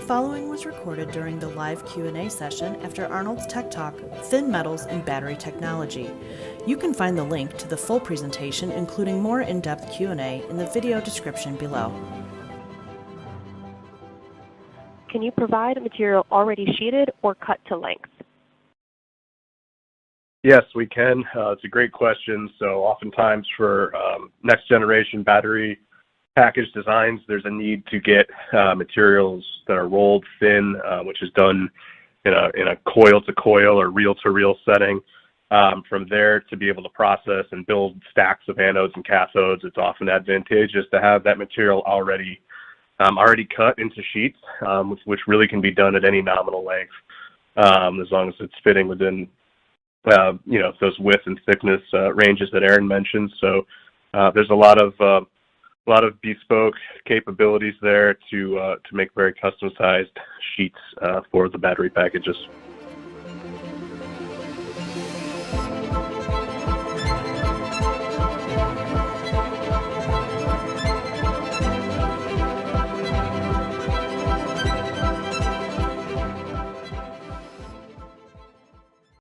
following was recorded during the live Q&A session after Arnold's Tech Talk, Thin Metals and Battery Technology. You can find the link to the full presentation, including more in-depth Q&A, in the video description below. Can you provide a material already sheeted or cut to length? Yes, we can. It's a great question. So oftentimes for next generation battery package designs, there's a need to get materials that are rolled thin, which is done in a coil-to-coil or reel-to-reel setting. From there, to be able to process and build stacks of anodes and cathodes, it's often advantageous to have that material already cut into sheets, which really can be done at any nominal length, as long as it's fitting within those width and thickness ranges that Aaron mentioned. So there's a lot of bespoke capabilities there to make very custom-sized sheets for the battery packages.